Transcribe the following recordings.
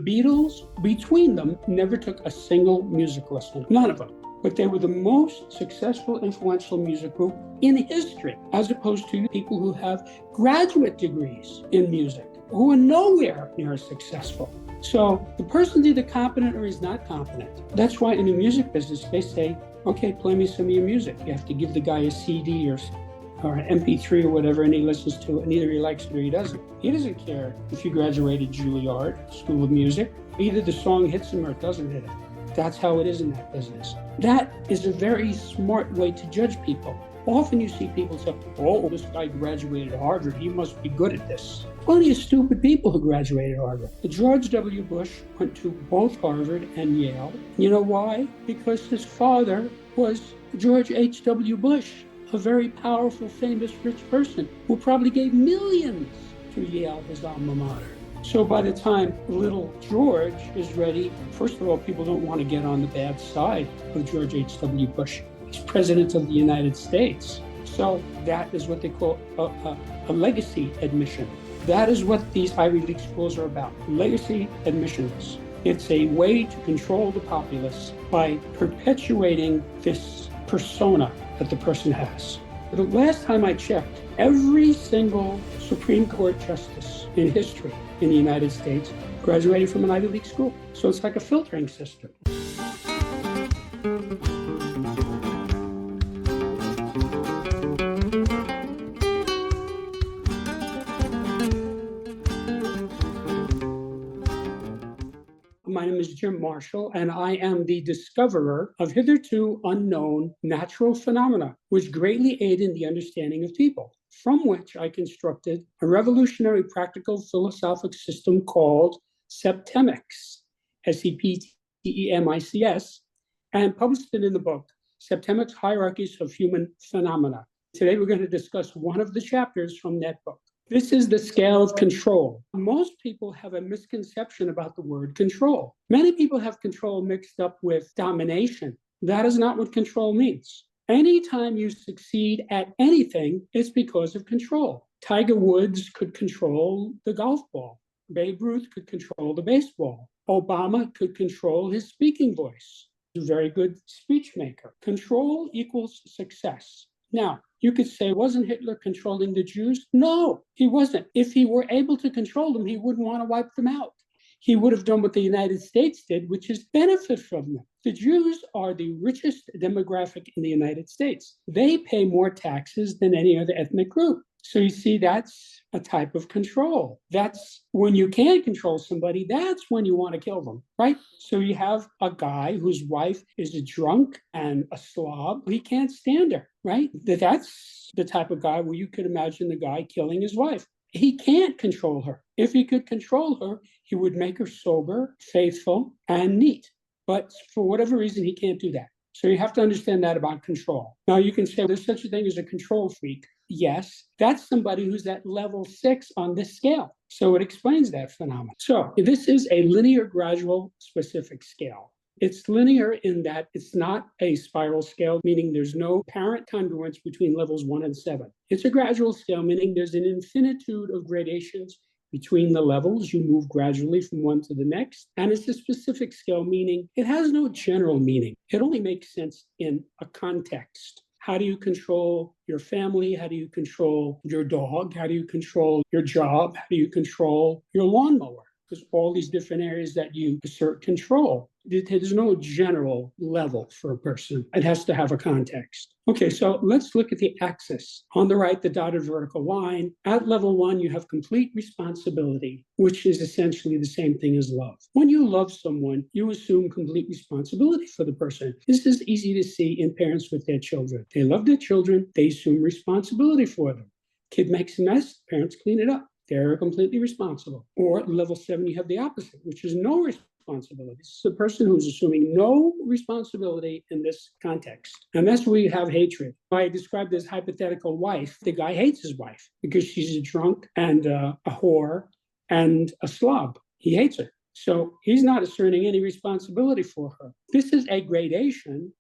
Beatles, between them, never took a single music lesson. None of them. But they were the most successful, influential music group in history, as opposed to people who have graduate degrees in music, who are nowhere near as successful. So the person's either competent or he's not competent. That's why in the music business, they say, okay, play me some of your music. You have to give the guy a CD or an MP3 or whatever, and he listens to it, and either he likes it or he doesn't. He doesn't care if you graduated Juilliard, School of Music. Either the song hits him or it doesn't hit him. That's how it is in that business. That is a very smart way to judge people. Often you see people say, oh, this guy graduated Harvard, he must be good at this. Plenty of stupid people who graduated Harvard. George W. Bush went to both Harvard and Yale. You know why? Because his father was George H.W. Bush, a very powerful, famous, rich person who probably gave millions to Yale, his alma mater. So by the time little George is ready, first of all, people don't want to get on the bad side of George H.W. Bush. He's president of the United States. So that is what they call a legacy admission. That is what these Ivy League schools are about, legacy admissions. It's a way to control the populace by perpetuating this persona that the person has. The last time I checked, every single Supreme Court justice in history in the United States graduated from an Ivy League school. So it's like a filtering system. My name is Jim Marshall, and I am the discoverer of hitherto unknown natural phenomena, which greatly aid in the understanding of people, from which I constructed a revolutionary practical philosophic system called Septemics, Septemics, and published it in the book, Septemics, Hierarchies of Human Phenomena. Today, we're going to discuss one of the chapters from that book. This is the scale of control. Most people have a misconception about the word control. Many people have control mixed up with domination. That is not what control means. Anytime you succeed at anything, it's because of control. Tiger Woods could control the golf ball. Babe Ruth could control the baseball. Obama could control his speaking voice. He's a very good speech maker. Control equals success. Now, you could say, wasn't Hitler controlling the Jews? No, he wasn't. If he were able to control them, he wouldn't want to wipe them out. He would have done what the United States did, which is benefit from them. The Jews are the richest demographic in the United States. They pay more taxes than any other ethnic group. So you see, that's a type of control. That's when you can't control somebody, that's when you want to kill them, right? So you have a guy whose wife is a drunk and a slob. He can't stand her, right? That's the type of guy where you could imagine the guy killing his wife. He can't control her. If he could control her, he would make her sober, faithful, and neat. But for whatever reason, he can't do that. So you have to understand that about control. Now, you can say there's such a thing as a control freak. Yes, that's somebody who's at level 6 on this scale. So it explains that phenomenon. So this is a linear, gradual, specific scale. It's linear in that it's not a spiral scale, meaning there's no apparent congruence between levels 1 and 7. It's a gradual scale, meaning there's an infinitude of gradations between the levels. You move gradually from one to the next. And it's a specific scale, meaning it has no general meaning. It only makes sense in a context. How do you control your family? How do you control your dog? How do you control your job? How do you control your lawnmower? There's all these different areas that you assert control. There's no general level for a person. It has to have a context. Okay, so let's look at the axis. On the right, the dotted vertical line. At level 1, you have complete responsibility, which is essentially the same thing as love. When you love someone, you assume complete responsibility for the person. This is easy to see in parents with their children. They love their children. They assume responsibility for them. Kid makes a mess, parents clean it up. They're completely responsible. Or level 7, you have the opposite, which is no responsibility. It's the person who's assuming no responsibility in this context. And that's where you have hatred. I described this hypothetical wife. The guy hates his wife because she's a drunk and a whore and a slob. He hates her. So he's not asserting any responsibility for her. This is a gradation.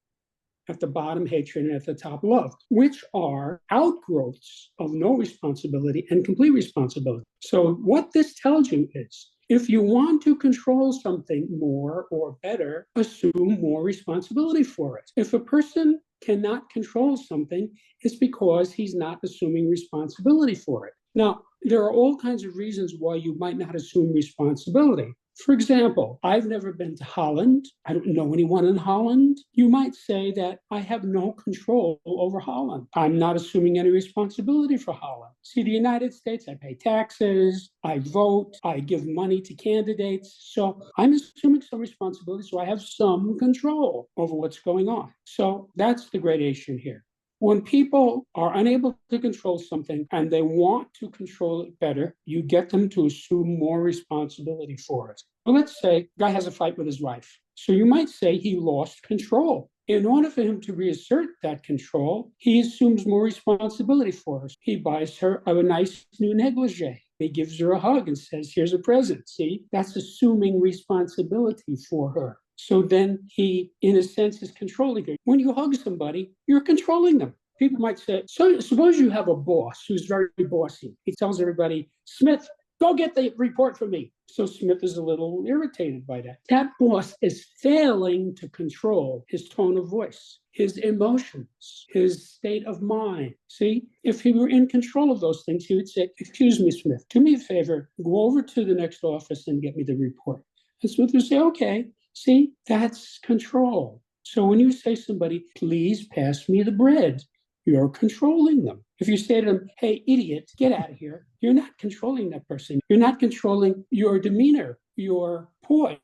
At the bottom, hatred, and at the top, love, which are outgrowths of no responsibility and complete responsibility. So what this tells you is If you want to control something more or better, assume more responsibility for it. If a person cannot control something, it's because he's not assuming responsibility for it. Now, there are all kinds of reasons why you might not assume responsibility. For example, I've never been to Holland. I don't know anyone in Holland. You might say that I have no control over Holland. I'm not assuming any responsibility for Holland. See, the United States, I pay taxes, I vote, I give money to candidates. So I'm assuming some responsibility, so I have some control over what's going on. So that's the gradation here. When people are unable to control something and they want to control it better, you get them to assume more responsibility for it. Well, let's say a guy has a fight with his wife. So you might say he lost control. In order for him to reassert that control, he assumes more responsibility for her. He buys her a nice new negligee. He gives her a hug and says, here's a present. See, that's assuming responsibility for her. So then he, in a sense, is controlling her. When you hug somebody, you're controlling them. People might say, so suppose you have a boss who's very bossy. He tells everybody, Smith, go get the report for me. So Smith is a little irritated by that. That boss is failing to control his tone of voice, his emotions, his state of mind. See, if he were in control of those things, he would say, excuse me, Smith, do me a favor, go over to the next office and get me the report. And Smith would say, okay. See, that's control. So when you say to somebody, please pass me the bread, you're controlling them. If you say to them, hey, idiot, get out of here, you're not controlling that person. You're not controlling your demeanor, your poise.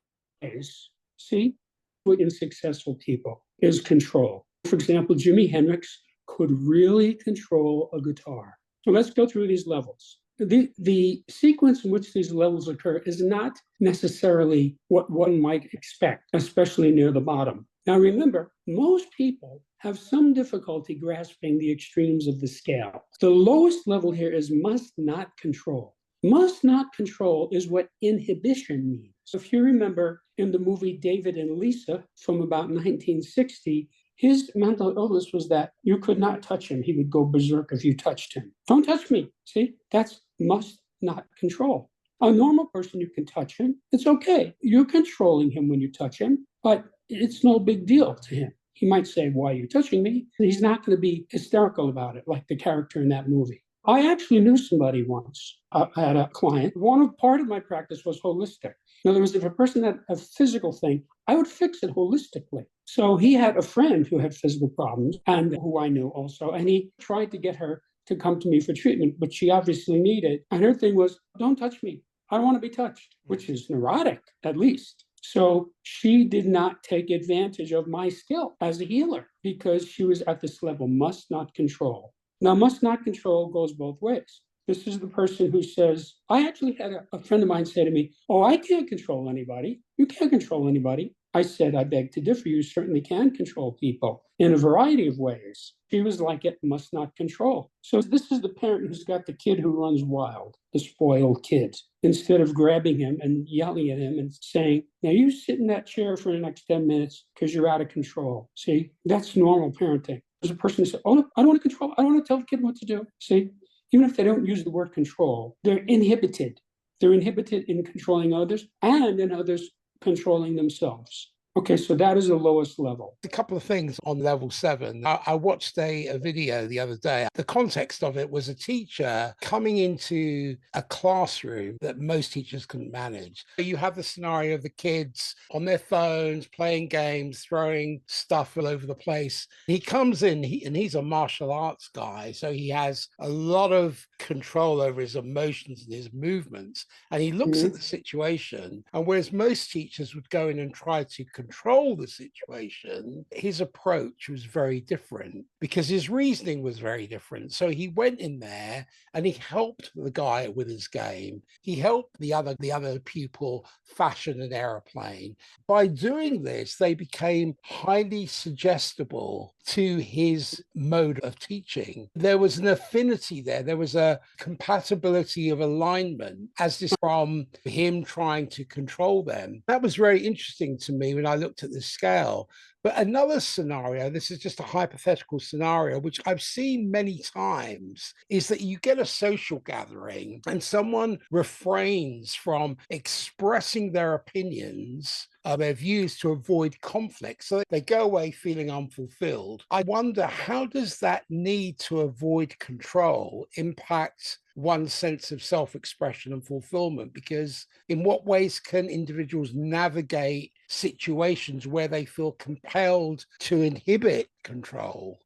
See, what in successful people is control. For example, Jimi Hendrix could really control a guitar. So let's go through these levels. The sequence in which these levels occur is not necessarily what one might expect, especially near the bottom. Now, remember, most people have some difficulty grasping the extremes of the scale. The lowest level here is must not control. Must not control is what inhibition means. If you remember in the movie David and Lisa from about 1960, his mental illness was that you could not touch him. He would go berserk if you touched him. Don't touch me. See, that's must not control. A normal person, you can touch him. It's okay. You're controlling him when you touch him, but it's no big deal to him. He might say, why are you touching me? He's not going to be hysterical about it like the character in that movie. I actually knew somebody once. I had a client. Part of my practice was holistic. In other words, if a person had a physical thing, I would fix it holistically. So he had a friend who had physical problems and who I knew also, and he tried to get her to come to me for treatment, but she obviously needed. And her thing was, don't touch me. I don't want to be touched, which is neurotic, at least. So she did not take advantage of my skill as a healer because she was at this level, must not control. Now, must not control goes both ways. This is the person who says, I actually had a friend of mine say to me, oh, I can't control anybody. You can't control anybody. I said, I beg to differ. You certainly can control people in a variety of ways. She was like, it must not control. So this is the parent who's got the kid who runs wild, the spoiled kid. Instead of grabbing him and yelling at him and saying, now you sit in that chair for the next 10 minutes because you're out of control. See, that's normal parenting. There's a person who says, oh, I don't want to control. I don't want to tell the kid what to do. See, even if they don't use the word control, they're inhibited. They're inhibited in controlling others and in others controlling themselves. Okay, so that is the lowest level. A couple of things on level 7. I watched a video the other day. The context of it was a teacher coming into a classroom that most teachers couldn't manage. You have the scenario of the kids on their phones, playing games, throwing stuff all over the place. He comes in, and he's a martial arts guy, so he has a lot of control over his emotions and his movements. And he looks at the situation, and whereas most teachers would go in and try to control the situation, his approach was very different because his reasoning was very different. So he went in there and he helped the guy with his game. He helped the other pupil fashion an airplane. By doing this, they became highly suggestible to his mode of teaching. There was an affinity there. There was a compatibility of alignment as this from him trying to control them. That was very interesting to me when I looked at the scale. But another scenario, this is just a hypothetical scenario, which I've seen many times, is that you get a social gathering and someone refrains from expressing their opinions, their views, to avoid conflict. So they go away feeling unfulfilled. I wonder, how does that need to avoid control impact one's sense of self-expression and fulfillment? Because in what ways can individuals navigate situations where they feel compelled to inhibit control?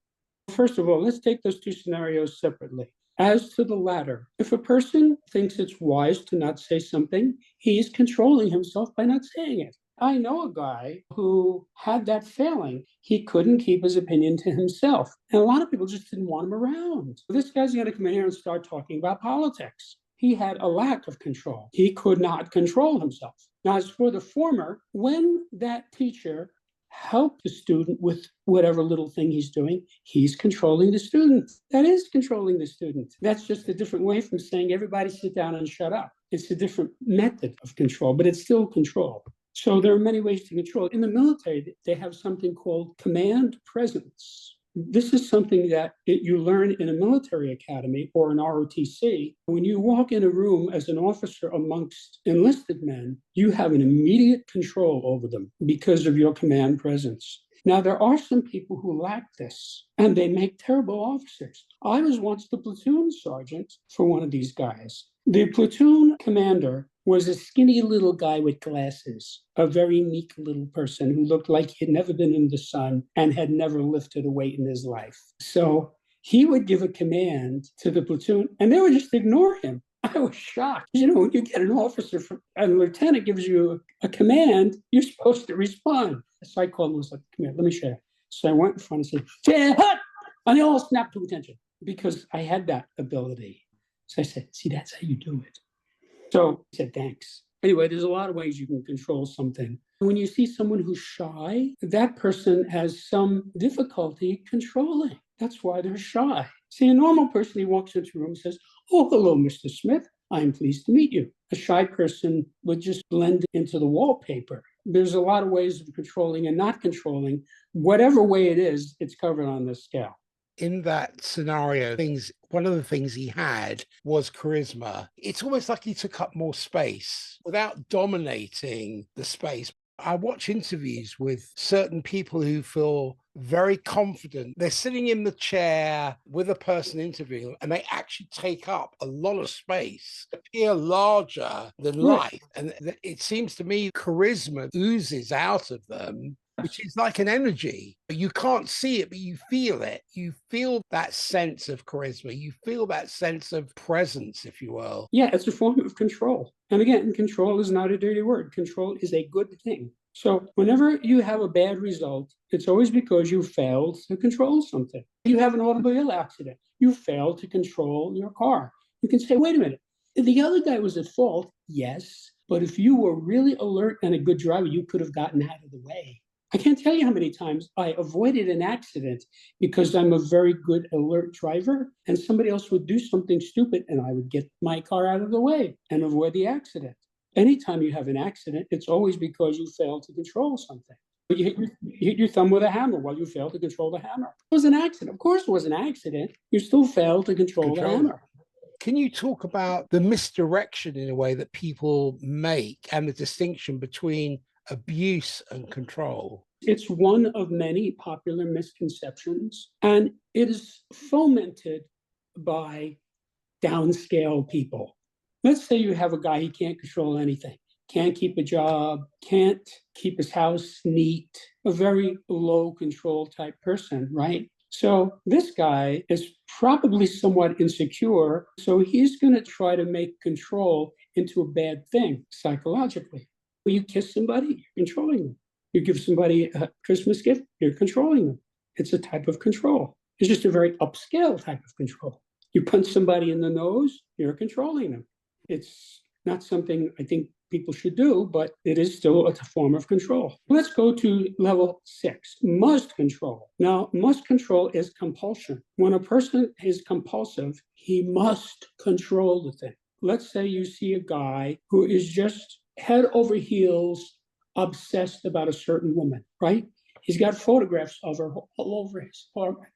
First of all, let's take those two scenarios separately. As to the latter, if a person thinks it's wise to not say something, he's controlling himself by not saying it. I know a guy who had that failing. He couldn't keep his opinion to himself. And a lot of people just didn't want him around. This guy's going to come in here and start talking about politics. He had a lack of control. He could not control himself. Now, as for the former, when that teacher helped the student with whatever little thing he's doing, he's controlling the student. That is controlling the student. That's just a different way from saying everybody sit down and shut up. It's a different method of control, but it's still control. So there are many ways to control. In the military, they have something called command presence. This is something that you learn in a military academy or an ROTC. When you walk in a room as an officer amongst enlisted men, you have an immediate control over them because of your command presence. Now, there are some people who lack this, and they make terrible officers. I was once the platoon sergeant for one of these guys. The platoon commander was a skinny little guy with glasses, a very meek little person who looked like he had never been in the sun and had never lifted a weight in his life. So he would give a command to the platoon, and they would just ignore him. I was shocked. You know, when you get an officer, a lieutenant gives you a command, you're supposed to respond. So I called him and was like, come here, let me show you. So I went in front and said, "Say hut!" And they all snapped to attention because I had that ability. So I said, see, that's how you do it. So he said, thanks. Anyway, there's a lot of ways you can control something. When you see someone who's shy, that person has some difficulty controlling. That's why they're shy. See, a normal person, he walks into a room and says, oh, hello, Mr. Smith. I'm pleased to meet you. A shy person would just blend into the wallpaper. There's a lot of ways of controlling and not controlling. Whatever way it is, it's covered on this scale. In that scenario, one of the things he had was charisma. It's almost like he took up more space without dominating the space. I watch interviews with certain people who feel very confident. They're sitting in the chair with a person interviewing, and they actually take up a lot of space, appear larger than life. And it seems to me charisma oozes out of them, which is like an energy. You can't see it, but you feel it. You feel that sense of charisma. You feel that sense of presence, if you will. Yeah, it's a form of control. And again, control is not a dirty word. Control is a good thing. So whenever you have a bad result, it's always because you failed to control something. You have an automobile accident. You failed to control your car. You can say, wait a minute, the other guy was at fault. Yes, but if you were really alert and a good driver, you could have gotten out of the way. I can't tell you how many times I avoided an accident because I'm a very good alert driver, and somebody else would do something stupid and I would get my car out of the way and avoid the accident. Anytime you have an accident, it's always because you failed to control something. You hit your thumb with a hammer. Well, you failed to control the hammer. It was an accident. Of course it was an accident. You still failed to control the hammer. Can you talk about the misdirection in a way that people make and the distinction between abuse and control? It's one of many popular misconceptions, and it is fomented by downscale people. Let's say you have a guy, he can't control anything, can't keep a job, can't keep his house neat, a very low control type person, right? So this guy is probably somewhat insecure, so he's going to try to make control into a bad thing psychologically. When you kiss somebody, you're controlling them. You give somebody a Christmas gift, you're controlling them. It's a type of control. It's just a very upscale type of control. You punch somebody in the nose, you're controlling them. It's not something I think people should do, but it is still a form of control. Let's go to level 6, must control. Now, must control is compulsion. When a person is compulsive, he must control the thing. Let's say you see a guy who is just head over heels obsessed about a certain woman, right? He's got photographs of her all over his apartment,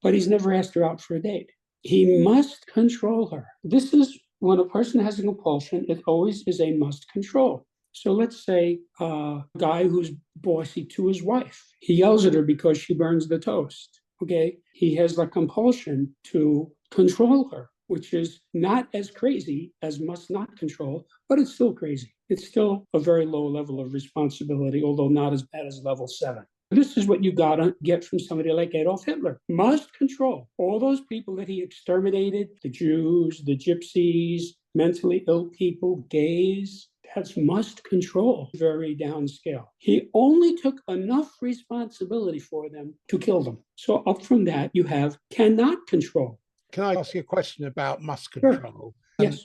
but he's never asked her out for a date. He must control her. This is when a person has a compulsion, it always is a must control. So let's say a guy who's bossy to his wife. He yells at her because she burns the toast. Okay. He has the compulsion to control her, which is not as crazy as must not control, but it's still crazy. It's still a very low level of responsibility, although not as bad as level 7. This is what you got to get from somebody like Adolf Hitler. Must control all those people that he exterminated, the Jews, the gypsies, mentally ill people, gays. That's must control, very downscale. He only took enough responsibility for them to kill them. So up from that, you have cannot control. Can I ask you a question about must Sure. control? Yes.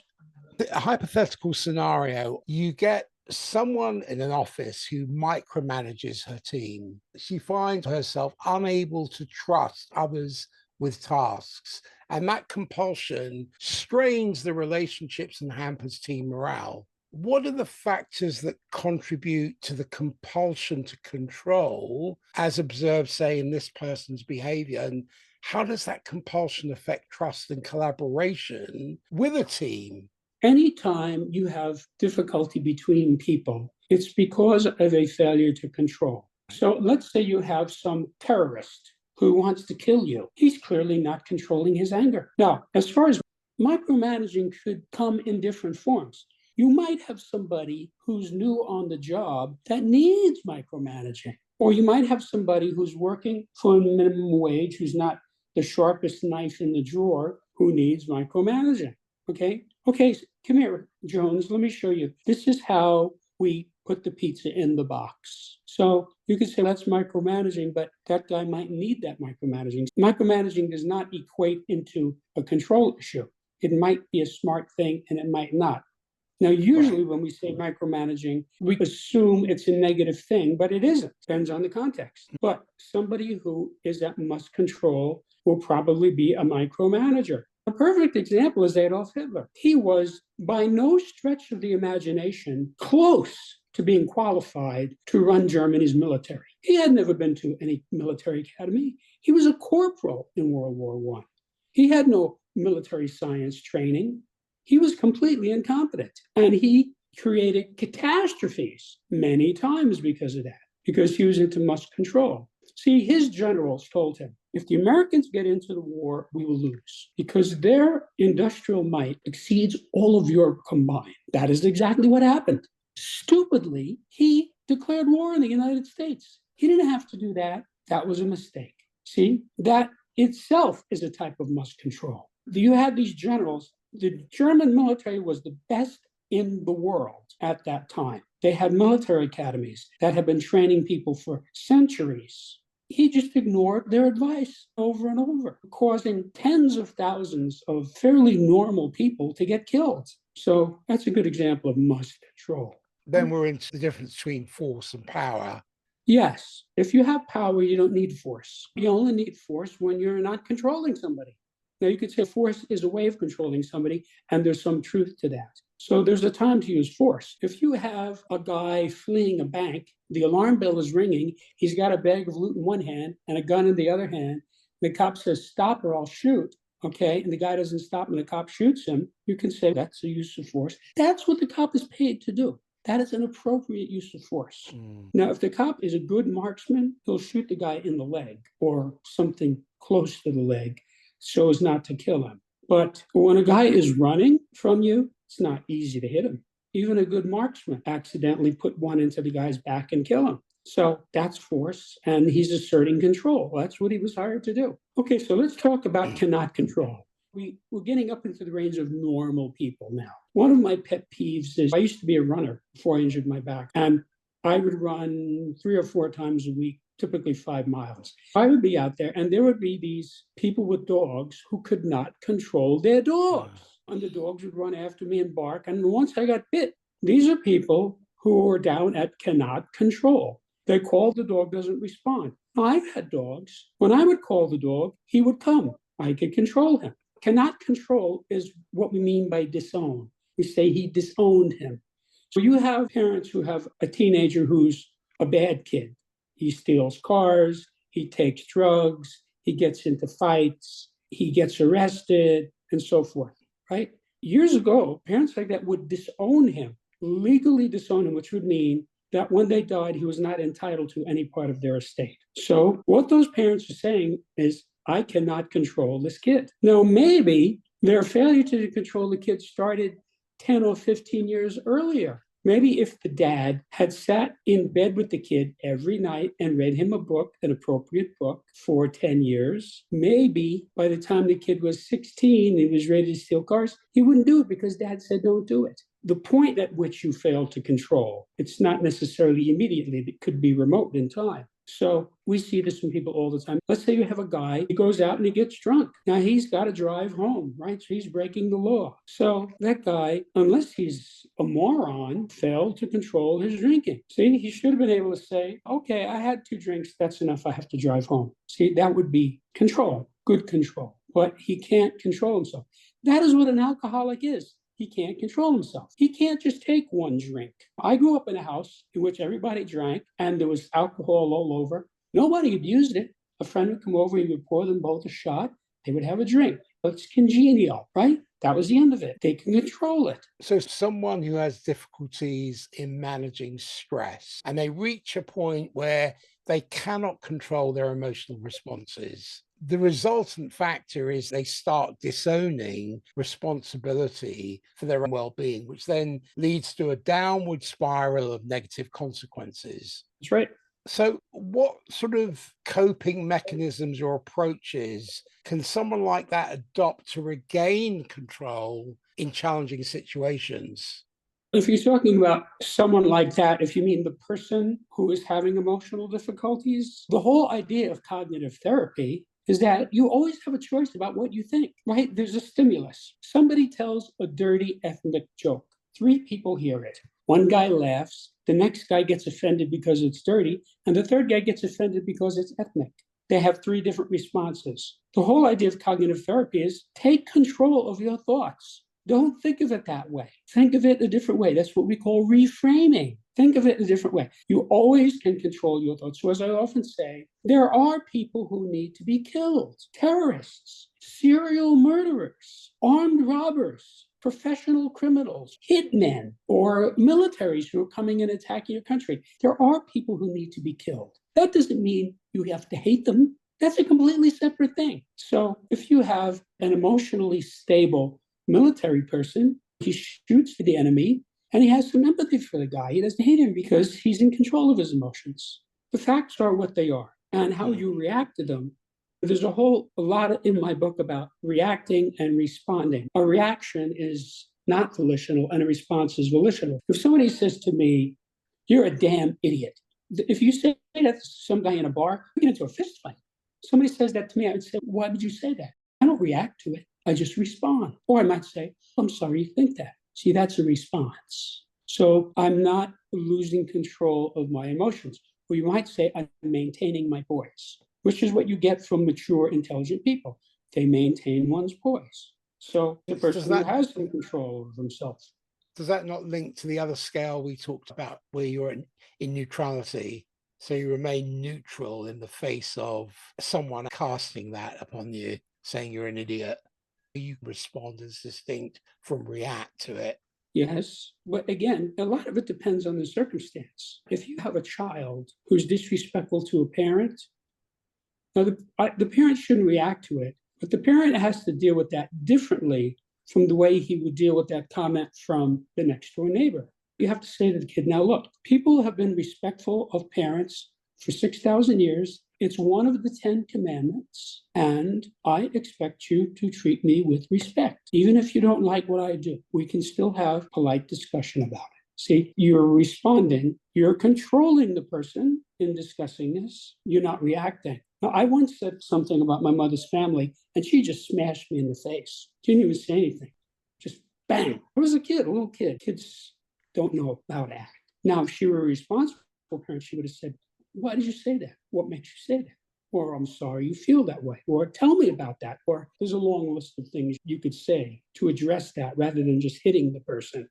A hypothetical scenario, you get someone in an office who micromanages her team. She finds herself unable to trust others with tasks, and that compulsion strains the relationships and hampers team morale. What are the factors that contribute to the compulsion to control as observed, say, in this person's behavior? And how does that compulsion affect trust and collaboration with a team? Anytime you have difficulty between people, it's because of a failure to control. So let's say you have some terrorist who wants to kill you. He's clearly not controlling his anger. Now, as far as micromanaging could come in different forms. You might have somebody who's new on the job that needs micromanaging. Or you might have somebody who's working for a minimum wage, who's not the sharpest knife in the drawer, who needs micromanaging. Okay, come here, Jones, let me show you. This is how we put the pizza in the box. So you could say that's micromanaging, but that guy might need that micromanaging. Micromanaging does not equate into a control issue. It might be a smart thing and it might not. Now, usually when we say micromanaging, we assume it's a negative thing, but it isn't. Depends on the context. But somebody who is at must control will probably be a micromanager. A perfect example is Adolf Hitler. He was by no stretch of the imagination close to being qualified to run Germany's military. He had never been to any military academy. He was a corporal in World War I. He had no military science training. He was completely incompetent, and he created catastrophes many times because of that, because he was into must control. See, his generals told him, if the Americans get into the war, we will lose, because their industrial might exceeds all of Europe combined. That is exactly what happened. Stupidly, he declared war on the United States. He didn't have to do that. That was a mistake. See, that itself is a type of must control. You had these generals. The German military was the best in the world at that time. They had military academies that had been training people for centuries. He just ignored their advice over and over, causing tens of thousands of fairly normal people to get killed. So that's a good example of must control. Then we're into the difference between force and power. Yes, if you have power, you don't need force. You only need force when you're not controlling somebody. Now, you could say force is a way of controlling somebody, and there's some truth to that. So there's a time to use force. If you have a guy fleeing a bank, the alarm bell is ringing, he's got a bag of loot in one hand and a gun in the other hand. The cop says, stop or I'll shoot. Okay, and the guy doesn't stop and the cop shoots him. You can say that's a use of force. That's what the cop is paid to do. That is an appropriate use of force. Now, if the cop is a good marksman, he'll shoot the guy in the leg or something close to the leg so as not to kill him. But when a guy is running from you, it's not easy to hit him. Even a good marksman accidentally put one into the guy's back and kill him. So that's force, and he's asserting control. That's what he was hired to do. Okay, so let's talk about cannot control. We're getting up into the range of normal people now. One of my pet peeves is I used to be a runner before I injured my back, and I would run 3 or 4 times a week, typically 5 miles. I would be out there, and there would be these people with dogs who could not control their dogs. And the dogs would run after me and bark, and once I got bit, these are people who are down at cannot control. They call, the dog doesn't respond. I've had dogs. When I would call the dog, he would come. I could control him. Cannot control is what we mean by disown. We say he disowned him. So you have parents who have a teenager who's a bad kid. He steals cars, he takes drugs, he gets into fights, he gets arrested, and so forth, right? Years ago, parents like that would disown him, legally disown him, which would mean that when they died, he was not entitled to any part of their estate. So what those parents are saying is, I cannot control this kid. Now, maybe their failure to control the kid started 10 or 15 years earlier. Maybe if the dad had sat in bed with the kid every night and read him a book, an appropriate book, for 10 years, maybe by the time the kid was 16 and he was ready to steal cars, he wouldn't do it because dad said don't do it. The point at which you fail to control, it's not necessarily immediately, it could be remote in time. So we see this from people all the time. Let's say you have a guy, he goes out and he gets drunk. Now he's got to drive home, right? So he's breaking the law. So that guy, unless he's a moron, failed to control his drinking. See, he should have been able to say, okay, I had 2 drinks, that's enough, I have to drive home. See, that would be control, good control. But he can't control himself. That is what an alcoholic is. He can't control himself. He can't just take 1 drink. I grew up in a house in which everybody drank and there was alcohol all over. Nobody abused it. A friend would come over, he would pour them both a shot. They would have a drink. It's congenial, right? That was the end of it. They can control it. So someone who has difficulties in managing stress and they reach a point where they cannot control their emotional responses, the resultant factor is they start disowning responsibility for their own well-being, which then leads to a downward spiral of negative consequences. That's right. So what sort of coping mechanisms or approaches can someone like that adopt to regain control in challenging situations? If you're talking about someone like that, if you mean the person who is having emotional difficulties, the whole idea of cognitive therapy is that you always have a choice about what you think, right? There's a stimulus. Somebody tells a dirty ethnic joke. 3 people hear it. 1 guy laughs, the next guy gets offended because it's dirty, and the 3rd guy gets offended because it's ethnic. They have 3 different responses. The whole idea of cognitive therapy is take control of your thoughts. Don't think of it that way. Think of it a different way. That's what we call reframing. Think of it a different way. You always can control your thoughts. So as I often say, there are people who need to be killed. Terrorists, serial murderers, armed robbers, professional criminals, hitmen, or militaries who are coming and attacking your country. There are people who need to be killed. That doesn't mean you have to hate them. That's a completely separate thing. So if you have an emotionally stable military person, he shoots for the enemy, and he has some empathy for the guy. He doesn't hate him because he's in control of his emotions. The facts are what they are, and how you react to them. There's a lot in my book about reacting and responding. A reaction is not volitional, and a response is volitional. If somebody says to me, "You're a damn idiot," if you say that to some guy in a bar, we get into a fist fight. Somebody says that to me, I would say, "Why did you say that?" I don't react to it. I just respond. Or I might say, "I'm sorry you think that." See, that's a response. So I'm not losing control of my emotions. Or you might say, I'm maintaining my poise, which is what you get from mature, intelligent people. They maintain one's poise. So the person who has some control over themselves. Does that not link to the other scale we talked about where you're in neutrality? So you remain neutral in the face of someone casting that upon you, saying you're an idiot. You respond as distinct from react to it. Yes, but again, a lot of it depends on the circumstance. If you have a child who's disrespectful to a parent, now the parent shouldn't react to it, but the parent has to deal with that differently from the way he would deal with that comment from the next door neighbor. You have to say to the kid, now look, people have been respectful of parents for 6,000 years. It's one of the 10 commandments, and I expect you to treat me with respect. Even if you don't like what I do, we can still have polite discussion about it. See, you're responding, you're controlling the person in discussing this, you're not reacting. Now, I once said something about my mother's family, and she just smashed me in the face. Didn't even say anything. Just bang. I was a little kid. Kids don't know how to act. Now, if she were a responsible parent, she would have said, why did you say that? What makes you say that? Or I'm sorry you feel that way. Or tell me about that. Or there's a long list of things you could say to address that rather than just hitting the person.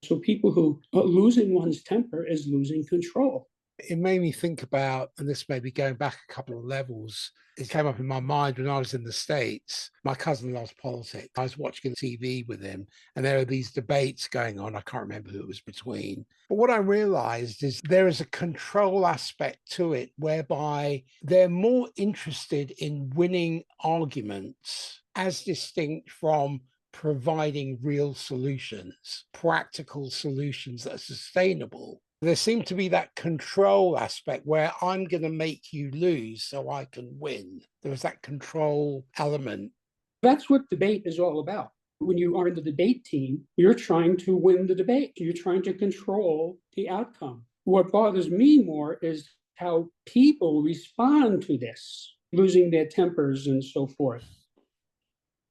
So people who losing one's temper is losing control. It made me think about, and this may be going back a couple of levels, it came up in my mind when I was in the States. My cousin loves politics. I was watching TV with him, and there are these debates going on. I can't remember who it was between. But what I realized is there is a control aspect to it whereby they're more interested in winning arguments as distinct from providing real solutions, practical solutions that are sustainable. There seemed to be that control aspect where I'm going to make you lose so I can win. There was that control element. That's what debate is all about. When you are in the debate team, you're trying to win the debate. You're trying to control the outcome. What bothers me more is how people respond to this, losing their tempers and so forth.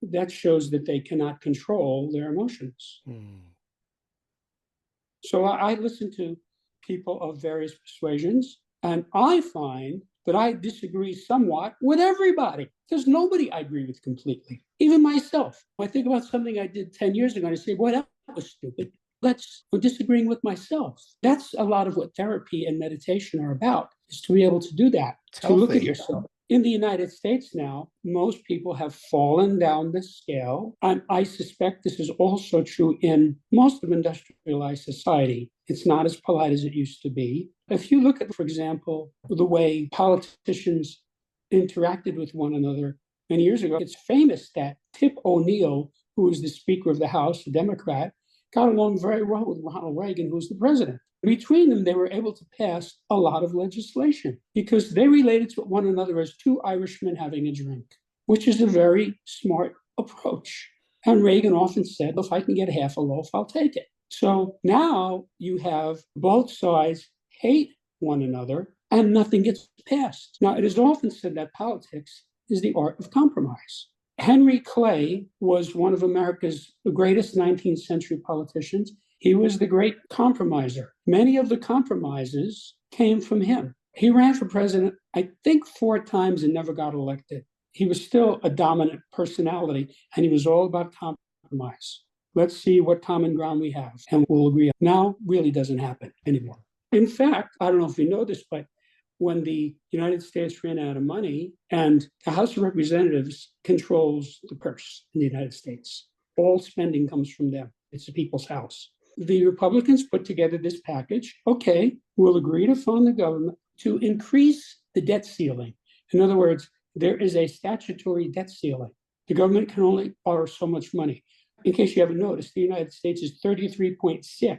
That shows that they cannot control their emotions. So I listen to people of various persuasions, and I find that I disagree somewhat with everybody. There's nobody I agree with completely, even myself. I think about something I did 10 years ago, and I say, boy, that was stupid. I'm disagreeing with myself. That's a lot of what therapy and meditation are about, is to be able to do that, to look at yourself. In the United States now, most people have fallen down the scale. And I suspect this is also true in most of industrialized society. It's not as polite as it used to be. If you look at, for example, the way politicians interacted with one another many years ago, it's famous that Tip O'Neill, who was the Speaker of the House, a Democrat, got along very well with Ronald Reagan, who was the president. Between them, they were able to pass a lot of legislation because they related to one another as two Irishmen having a drink, which is a very smart approach. And Reagan often said, if I can get half a loaf, I'll take it. So now you have both sides hate one another and nothing gets passed. Now, it is often said that politics is the art of compromise. Henry Clay was one of America's greatest 19th century politicians. He was the great compromiser. Many of the compromises came from him. He ran for president, I think, 4 times and never got elected. He was still a dominant personality, and he was all about compromise. Let's see what common ground we have, and we'll agree. Now, really doesn't happen anymore. In fact, I don't know if you know this, but when the United States ran out of money, and the House of Representatives controls the purse in the United States, all spending comes from them. It's the people's house. The Republicans put together this package. Okay, we'll agree to fund the government to increase the debt ceiling. In other words, there is a statutory debt ceiling. The government can only borrow so much money. In case you haven't noticed, the United States is $33.6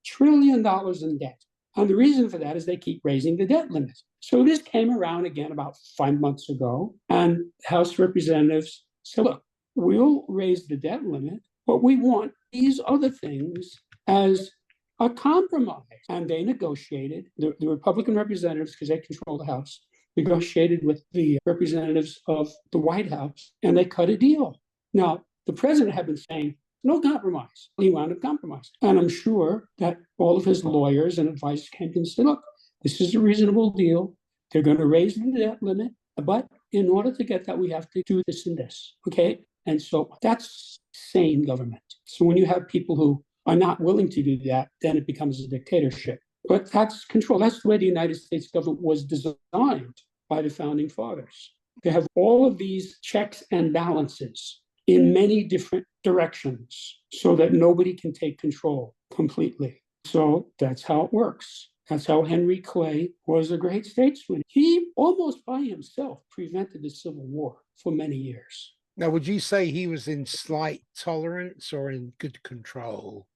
trillion in debt. And the reason for that is they keep raising the debt limit. So this came around again about 5 months ago, and House of Representatives said, look, we'll raise the debt limit, but we want these other things as a compromise. And they negotiated, the Republican representatives, because they control the House, negotiated with the representatives of the White House, and they cut a deal. Now, the president had been saying, no compromise. He wound up compromising. And I'm sure that all of his lawyers and advisors came to him and said, look, this is a reasonable deal. They're going to raise the debt limit. But in order to get that, we have to do this and this. Okay? And so that's sane government. So when you have people who are not willing to do that, then it becomes a dictatorship. But that's control. That's the way the United States government was designed by the founding fathers. They have all of these checks and balances in many different directions so that nobody can take control completely. So that's how it works. That's how Henry Clay was a great statesman. He almost by himself prevented the Civil War for many years. Now, would you say he was in slight tolerance or in good control?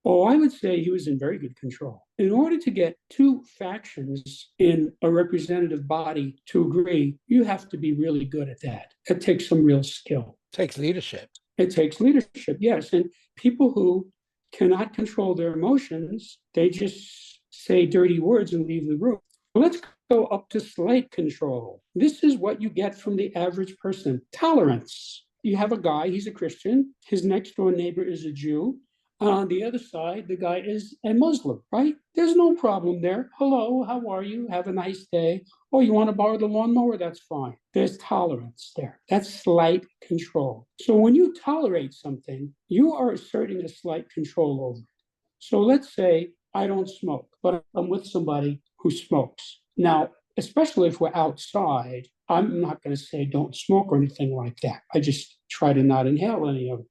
Oh, I would say he was in very good control. In order to get 2 factions in a representative body to agree, you have to be really good at that. It takes some real skill. It takes leadership. It takes leadership, yes. And people who cannot control their emotions, they just say dirty words and leave the room. Let's go up to slight control. This is what you get from the average person. Tolerance. You have a guy, he's a Christian. His next door neighbor is a Jew. On the other side, the guy is a Muslim, right? There's no problem there. Hello, how are you? Have a nice day. Oh, you want to borrow the lawnmower? That's fine. There's tolerance there. That's slight control. So when you tolerate something, you are asserting a slight control over it. So let's say I don't smoke, but I'm with somebody who smokes. Now, especially if we're outside, I'm not going to say don't smoke or anything like that. I just try to not inhale any of it.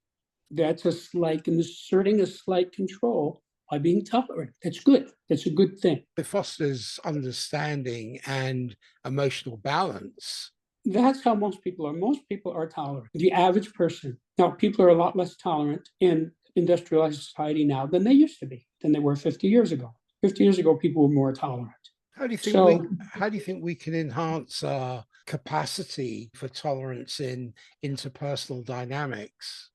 That's just like asserting a slight control by being tolerant. That's good. That's a good thing. It fosters understanding and emotional balance. That's how most people are. Most people are tolerant. The average person. Now, people are a lot less tolerant in industrialized society now than they used to be, than they were 50 years ago. 50 years ago, people were more tolerant. How do you think we can enhance our capacity for tolerance in interpersonal dynamics?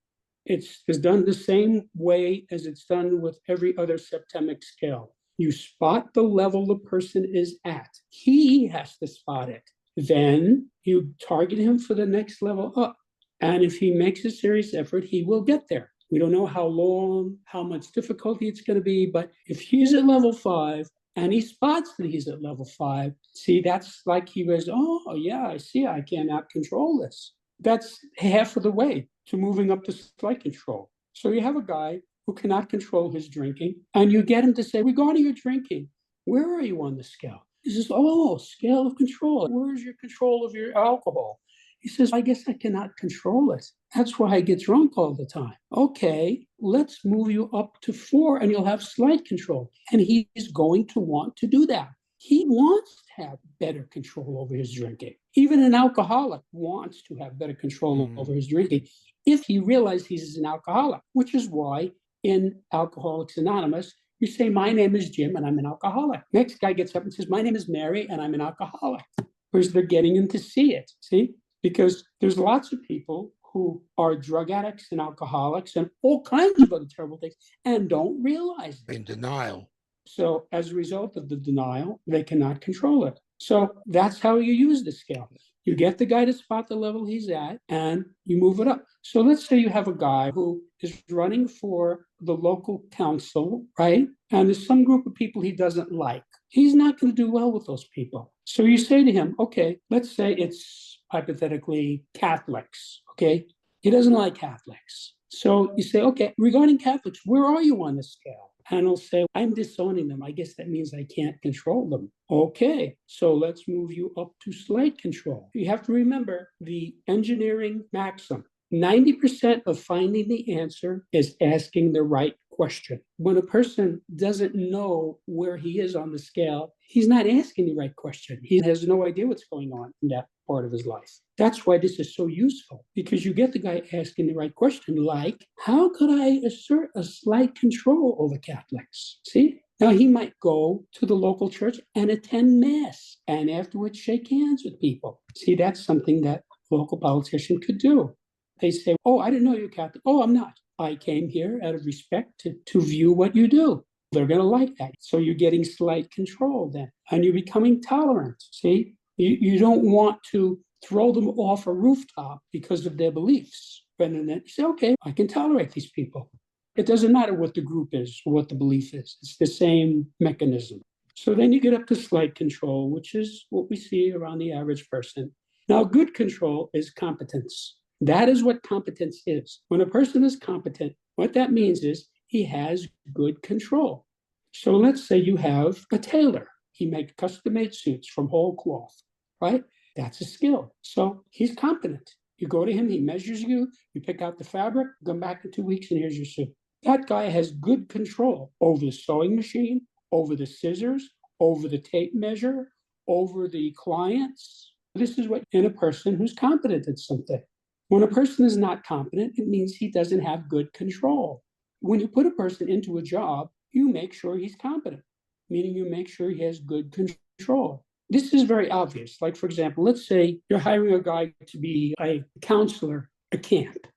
It's done the same way as it's done with every other septemic scale. You spot the level the person is at. He has to spot it. Then you target him for the next level up. And if he makes a serious effort, he will get there. We don't know how long, how much difficulty it's going to be, but if he's at level 5 and he spots that he's at level 5, see, that's like he goes, oh, yeah, I see, I cannot control this. That's half of the way to moving up to slight control. So you have a guy who cannot control his drinking, and you get him to say, regarding your drinking, where are you on the scale? He says, oh, scale of control. Where's your control of your alcohol? He says, I guess I cannot control it. That's why I get drunk all the time. Okay, let's move you up to 4 and you'll have slight control. And he's going to want to do that. He wants to have better control over his drinking. Even an alcoholic wants to have better control over his drinking if he realizes he's an alcoholic, which is why in Alcoholics Anonymous, you say, my name is Jim and I'm an alcoholic. Next guy gets up and says, my name is Mary and I'm an alcoholic. Because they're getting him to see it, see? Because there's lots of people who are drug addicts and alcoholics and all kinds of other terrible things and don't realize it. In denial. So as a result of the denial, they cannot control it. So that's how you use the scale. You get the guy to spot the level he's at and you move it up. So let's say you have a guy who is running for the local council, right? And there's some group of people he doesn't like. He's not going to do well with those people. So you say to him, okay, let's say it's hypothetically Catholics, okay? He doesn't like Catholics. So you say, okay, regarding Catholics, where are you on the scale? And he'll say, I'm disowning them. I guess that means I can't control them. Okay, so let's move you up to slight control. You have to remember the engineering maxim. 90% of finding the answer is asking the right question. When a person doesn't know where he is on the scale, he's not asking the right question. He has no idea what's going on in that part of his life. That's why this is so useful, because you get the guy asking the right question, like, how could I assert a slight control over Catholics? See? Now, he might go to the local church and attend Mass and afterwards shake hands with people. See, that's something that a local politician could do. They say, oh, I didn't know you're Catholic. Oh, I'm not. I came here out of respect to view what you do. They're going to like that. So you're getting slight control then, and you're becoming tolerant. See, you don't want to throw them off a rooftop because of their beliefs. Rather than that, you say, okay, I can tolerate these people. It doesn't matter what the group is or what the belief is. It's the same mechanism. So then you get up to slight control, which is what we see around the average person. Now, good control is competence. That is what competence is. When a person is competent, what that means is he has good control. So let's say you have a tailor. He makes custom-made suits from whole cloth, right? That's a skill. So he's competent. You go to him, he measures you, you pick out the fabric, come back in 2 weeks, and here's your suit. That guy has good control over the sewing machine, over the scissors, over the tape measure, over the clients. This is what in a person who's competent at something. When a person is not competent, it means he doesn't have good control. When you put a person into a job, you make sure he's competent, meaning you make sure he has good control. This is very obvious. Like, for example, let's say you're hiring a guy to be a counselor at camp,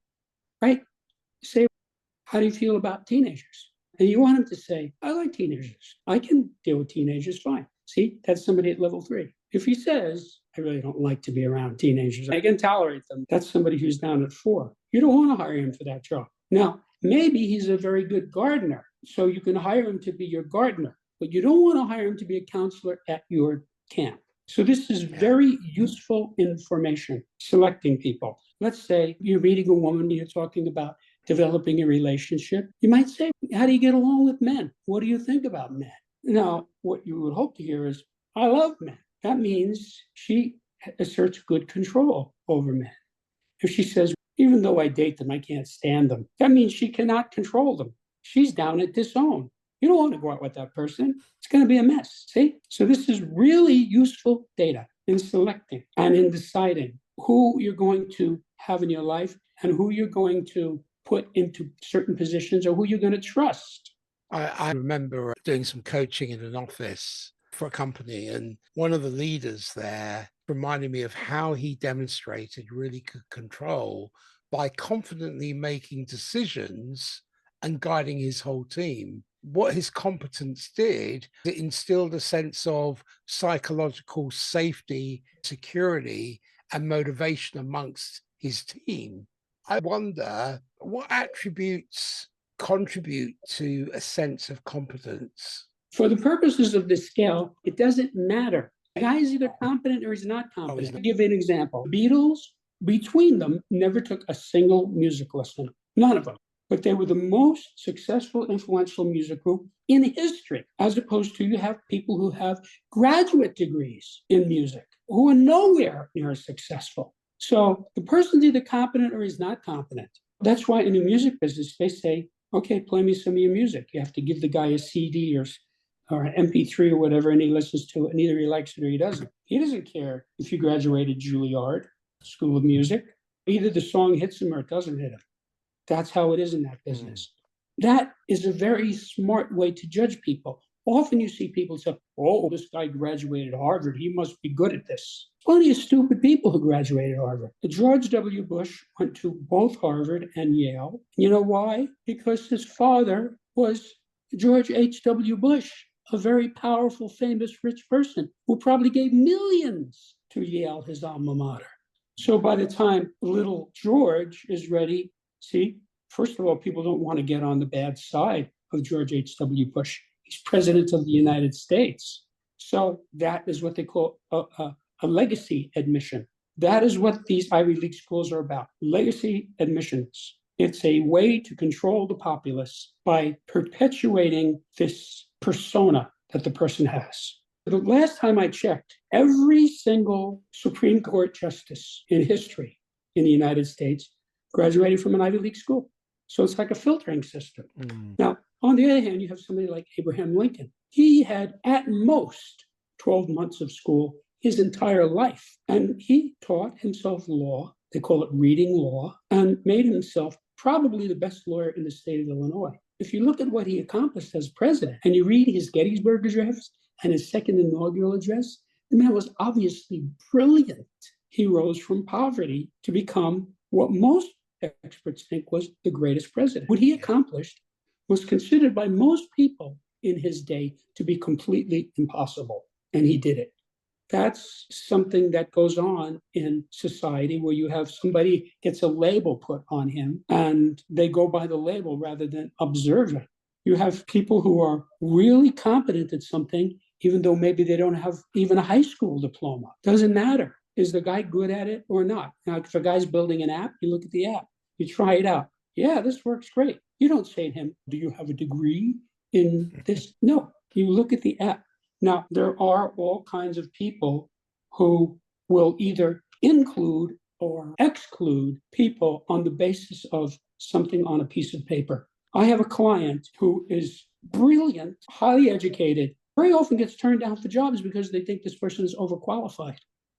right? Say, how do you feel about teenagers? And you want him to say, I like teenagers. I can deal with teenagers fine. See, that's somebody at level 3. If he says, I really don't like to be around teenagers, I can tolerate them, that's somebody who's down at 4. You don't want to hire him for that job. Now, maybe he's a very good gardener, so you can hire him to be your gardener, but you don't want to hire him to be a counselor at your camp. So this is very useful information, selecting people. Let's say you're meeting a woman, you're talking about developing a relationship. You might say, how do you get along with men? What do you think about men? Now, what you would hope to hear is, I love men. That means she asserts good control over men. If she says, even though I date them, I can't stand them, that means she cannot control them. She's down at disown. You don't want to go out with that person. It's going to be a mess. See? So this is really useful data in selecting and in deciding who you're going to have in your life and who you're going to put into certain positions or who you're going to trust. I remember doing some coaching in an office for a company, and one of the leaders there reminded me of how he demonstrated really good control by confidently making decisions and guiding his whole team. What his competence did, it instilled a sense of psychological safety, security, and motivation amongst his team. I wonder what attributes contribute to a sense of competence. For the purposes of this scale, it doesn't matter. The guy is either competent or he's not competent. I'll give you an example. Beatles, between them, never took a single music lesson. None of them. But they were the most successful, influential music group in history, as opposed to you have people who have graduate degrees in music who are nowhere near as successful. So the person's either competent or he's not competent. That's why in the music business, they say, okay, play me some of your music. You have to give the guy a CD or an MP3 or whatever, and he listens to it, and either he likes it or he doesn't. He doesn't care if you graduated Juilliard School of Music. Either the song hits him or it doesn't hit him. That's how it is in that business. That is a very smart way to judge people. Often you see people say, oh, this guy graduated Harvard. He must be good at this. Plenty of stupid people who graduated Harvard. George W. Bush went to both Harvard and Yale. You know why? Because his father was George H.W. Bush, a very powerful, famous, rich person who probably gave millions to Yale, his alma mater. So by the time little George is ready, see, first of all, people don't want to get on the bad side of George H.W. Bush. He's president of the United States. So that is what they call a legacy admission. That is what these Ivy League schools are about, legacy admissions. It's a way to control the populace by perpetuating this persona that the person has. The last time I checked, every single Supreme Court justice in history in the United States graduated from an Ivy League school. So it's like a filtering system. Now, on the other hand, you have somebody like Abraham Lincoln. He had at most 12 months of school his entire life. And he taught himself law, they call it reading law, and made himself probably the best lawyer in the state of Illinois. If you look at what he accomplished as president, and you read his Gettysburg Address and his second inaugural address, the man was obviously brilliant. He rose from poverty to become what most experts think was the greatest president. What he accomplished was considered by most people in his day to be completely impossible, and he did it. That's something that goes on in society where you have somebody gets a label put on him and they go by the label rather than observing. You have people who are really competent at something, even though maybe they don't have even a high school diploma. Doesn't matter. Is the guy good at it or not? Now, if a guy's building an app, you look at the app, you try it out. Yeah, this works great. You don't say to him, do you have a degree in this? No, you look at the app. Now, there are all kinds of people who will either include or exclude people on the basis of something on a piece of paper. I have a client who is brilliant, highly educated, very often gets turned down for jobs because they think this person is overqualified.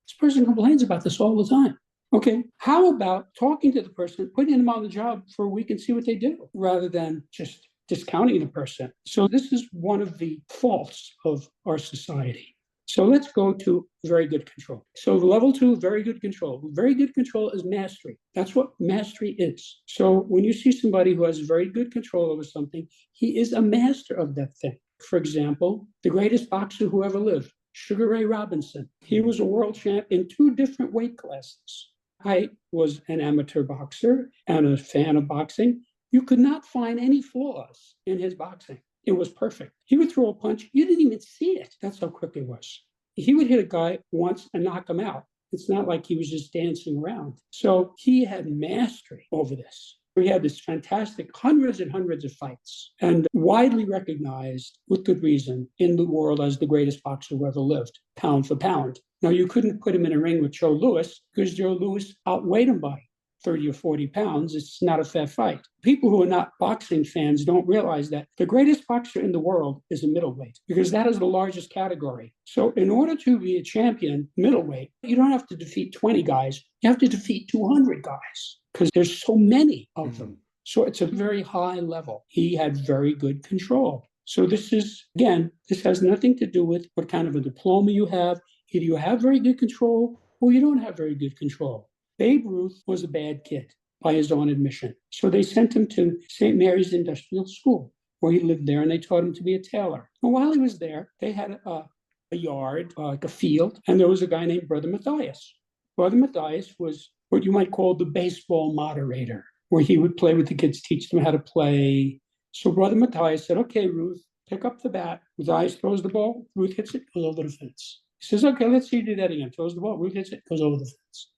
This person complains about this all the time. Okay, how about talking to the person, putting them on the job for a week and see what they do, rather than just discounting the person? So this is one of the faults of our society. So let's go to very good control. So level 2, very good control. Very good control is mastery. That's what mastery is. So when you see somebody who has very good control over something, he is a master of that thing. For example, the greatest boxer who ever lived, Sugar Ray Robinson. He was a world champ in 2 different weight classes. I was an amateur boxer and a fan of boxing. You could not find any flaws in his boxing. It was perfect. He would throw a punch. You didn't even see it. That's how quick it was. He would hit a guy once and knock him out. It's not like he was just dancing around. So he had mastery over this. We had this fantastic hundreds and hundreds of fights, and widely recognized with good reason in the world as the greatest boxer who ever lived, pound for pound. Now, you couldn't put him in a ring with Joe Louis because Joe Louis outweighed him by 30 or 40 pounds. It's not a fair fight. People who are not boxing fans don't realize that the greatest boxer in the world is a middleweight because that is the largest category. So in order to be a champion middleweight, you don't have to defeat 20 guys. You have to defeat 200 guys because there's so many of them. So it's a very high level. He had very good control. So this is, again, this has nothing to do with what kind of a diploma you have. Either you have very good control or you don't have very good control. Babe Ruth was a bad kid by his own admission. So they sent him to St. Mary's Industrial School, where he lived there, and they taught him to be a tailor. And while he was there, they had a yard, like a field, and there was a guy named Brother Matthias. Brother Matthias was what you might call the baseball moderator, where he would play with the kids, teach them how to play. So Brother Matthias said, okay, Ruth, pick up the bat. Matthias throws the ball, Ruth hits it, goes over the fence. He says, okay, let's see you do that again. Throws the ball, Ruth hits it, goes over the fence.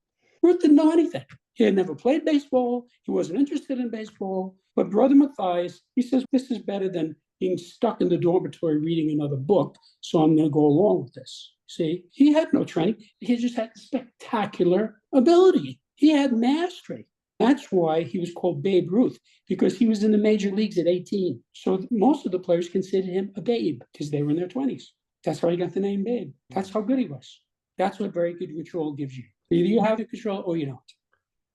Ruth didn't know anything. He had never played baseball. He wasn't interested in baseball. But Brother Matthias, he says, this is better than being stuck in the dormitory reading another book, so I'm going to go along with this. See, he had no training. He just had spectacular ability. He had mastery. That's why he was called Babe Ruth, because he was in the major leagues at 18. So most of the players considered him a babe because they were in their 20s. That's how he got the name Babe. That's how good he was. That's what very good control gives you. Either you have the control or you don't.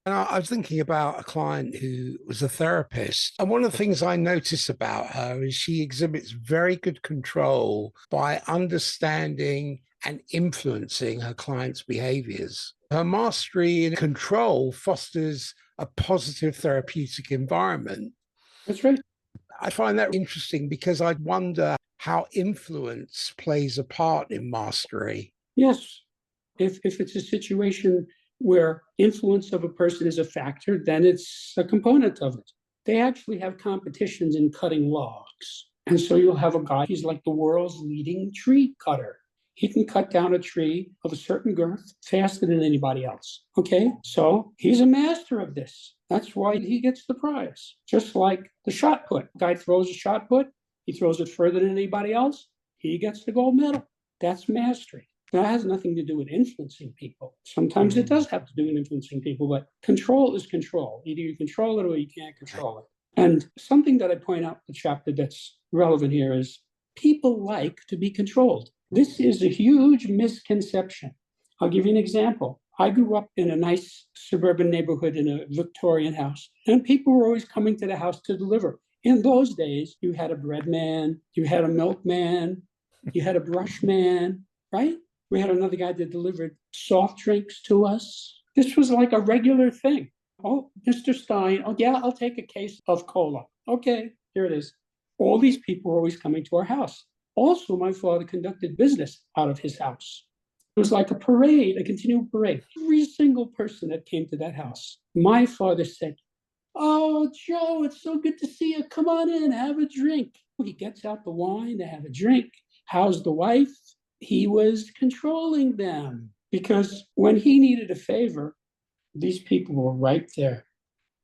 And I was thinking about a client who was a therapist. And one of the things I notice about her is she exhibits very good control by understanding and influencing her clients' behaviors. Her mastery and control fosters a positive therapeutic environment. That's right. I find that interesting because I wonder how influence plays a part in mastery. Yes. If it's a situation where influence of a person is a factor, then it's a component of it. They actually have competitions in cutting logs. And so you'll have a guy, he's like the world's leading tree cutter. He can cut down a tree of a certain girth faster than anybody else. Okay, so he's a master of this. That's why he gets the prize. Just like the shot put. Guy throws a shot put, he throws it further than anybody else, he gets the gold medal. That's mastery. That has nothing to do with influencing people. Sometimes it does have to do with influencing people, but control is control. Either you control it or you can't control it. And something that I point out in the chapter that's relevant here is people like to be controlled. This is a huge misconception. I'll give you an example. I grew up in a nice suburban neighborhood in a Victorian house, and people were always coming to the house to deliver. In those days, you had a bread man, you had a milkman, you had a brush man, right? We had another guy that delivered soft drinks to us. This was like a regular thing. Oh, Mr. Stein, oh yeah, I'll take a case of cola. Okay, here it is. All these people were always coming to our house. Also, my father conducted business out of his house. It was like a parade, a continual parade. Every single person that came to that house, my father said, oh, Joe, it's so good to see you. Come on in, have a drink. He gets out the wine to have a drink. How's the wife? He was controlling them because when he needed a favor, these people were right there.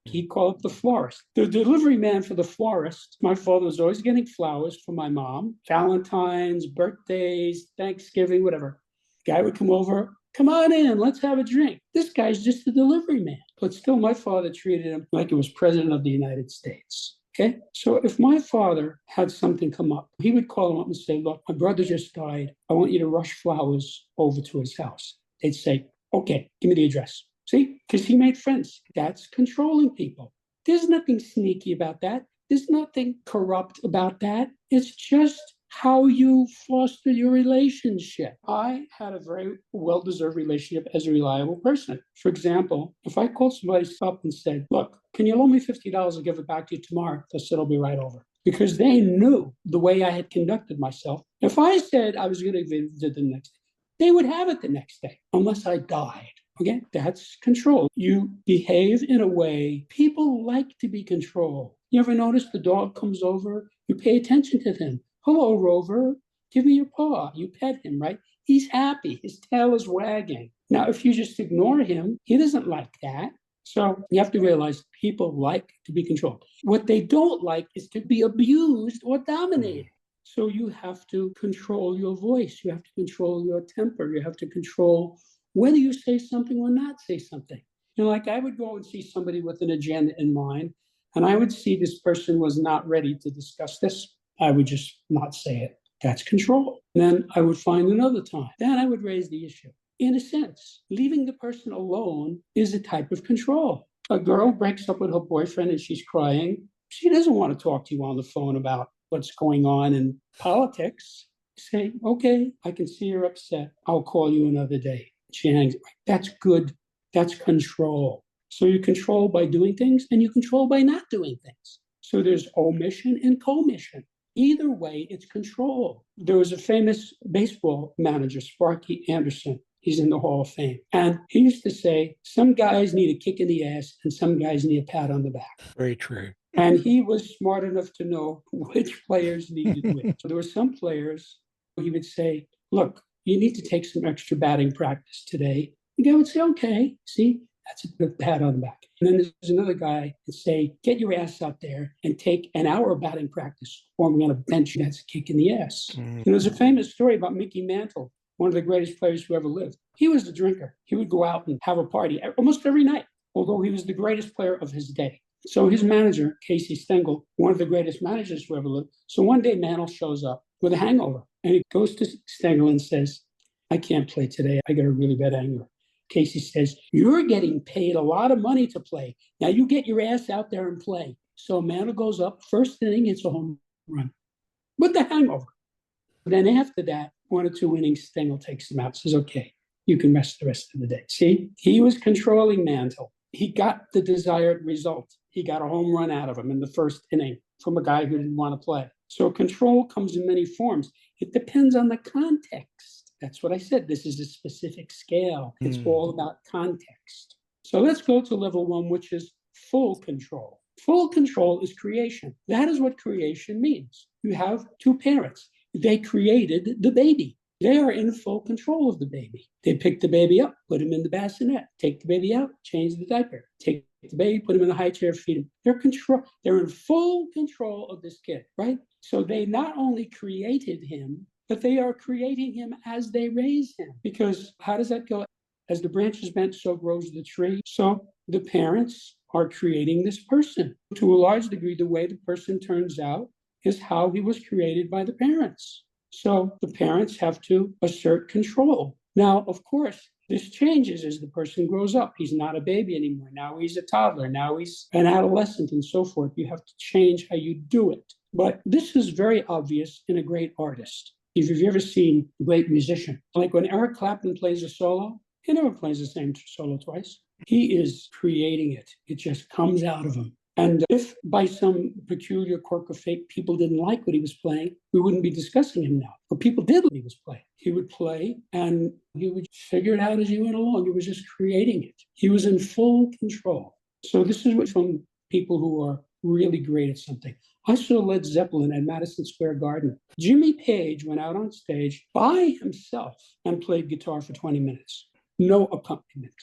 He called the florist. The delivery man for the florist, my father was always getting flowers for my mom, Valentine's, birthdays, Thanksgiving, whatever. The guy would come over, come on in, let's have a drink. This guy's just a delivery man. But still, my father treated him like he was president of the United States. Okay, so if my father had something come up, he would call him up and say, look, my brother just died. I want you to rush flowers over to his house. They'd say, okay, give me the address. See, because he made friends. That's controlling people. There's nothing sneaky about that. There's nothing corrupt about that. It's just how you foster your relationship. I had a very well-deserved relationship as a reliable person. For example, if I called somebody up and said, look, can you loan me $50? I'll give it back to you tomorrow. They said, I'll be right over. Because they knew the way I had conducted myself. If I said I was going to visit the next day, they would have it the next day, unless I died. Okay, that's control. You behave in a way people like to be controlled. You ever notice the dog comes over? You pay attention to him. Hello, Rover. Give me your paw. You pet him, right? He's happy. His tail is wagging. Now, if you just ignore him, he doesn't like that. So you have to realize people like to be controlled. What they don't like is to be abused or dominated. So you have to control your voice. You have to control your temper. You have to control whether you say something or not say something. Like I would go and see somebody with an agenda in mind, and I would see this person was not ready to discuss this. I would just not say it. That's control. Then I would find another time. Then I would raise the issue. In a sense, leaving the person alone is a type of control. A girl breaks up with her boyfriend and she's crying. She doesn't want to talk to you on the phone about what's going on in politics. Say, okay, I can see you're upset. I'll call you another day. She hangs. That's good. That's control. So you control by doing things and you control by not doing things. So there's omission and commission. Either way, it's control. There was a famous baseball manager, Sparky Anderson. He's in the Hall of Fame. And he used to say, some guys need a kick in the ass and some guys need a pat on the back. Very true. And he was smart enough to know which players needed which. So there were some players he would say, look, you need to take some extra batting practice today. The guy would say, okay, see, that's a good pat on the back. And then there's another guy that say, get your ass out there and take an hour of batting practice, or I'm going to bench you. That's a kick in the ass. There's a famous story about Mickey Mantle, one of the greatest players who ever lived. He was a drinker. He would go out and have a party almost every night, although he was the greatest player of his day. So his manager, Casey Stengel, one of the greatest managers who ever lived. So one day Mantle shows up with a hangover and he goes to Stengel and says, I can't play today. I got a really bad hangover. Casey says, you're getting paid a lot of money to play. Now you get your ass out there and play. So Mantle goes up, first inning, hits a home run with the hangover. Then after that, 1 or 2 innings, Stengel takes him out, says, okay, you can rest the rest of the day. See, he was controlling Mantle. He got the desired result. He got a home run out of him in the first inning from a guy who didn't want to play. So control comes in many forms. It depends on the context. That's what I said. This is a specific scale. It's all about context. So let's go to level 1, which is full control. Full control is creation. That is what creation means. You have 2 parents. They created the baby. They are in full control of the baby. They pick the baby up, put him in the bassinet, take the baby out, change the diaper, take the baby, put him in the high chair, feed him. They're in full control of this kid, right? So they not only created him, but they are creating him as they raise him. Because how does that go? As the branch is bent, so grows the tree. So the parents are creating this person. To a large degree, the way the person turns out is how he was created by the parents. So the parents have to assert control. Now, of course, this changes as the person grows up. He's not a baby anymore. Now he's a toddler. Now he's an adolescent and so forth. You have to change how you do it. But this is very obvious in a great artist. If you've ever seen a great musician, like when Eric Clapton plays a solo, he never plays the same solo twice. He is creating it. It just comes out of him. And if by some peculiar quirk of fate people didn't like what he was playing, we wouldn't be discussing him now. But people did what he was playing. He would play and he would figure it out as he went along. He was just creating it. He was in full control. So this is what from people who are really great at something. I saw Led Zeppelin at Madison Square Garden. Jimmy Page went out on stage by himself and played guitar for 20 minutes. No accompaniment.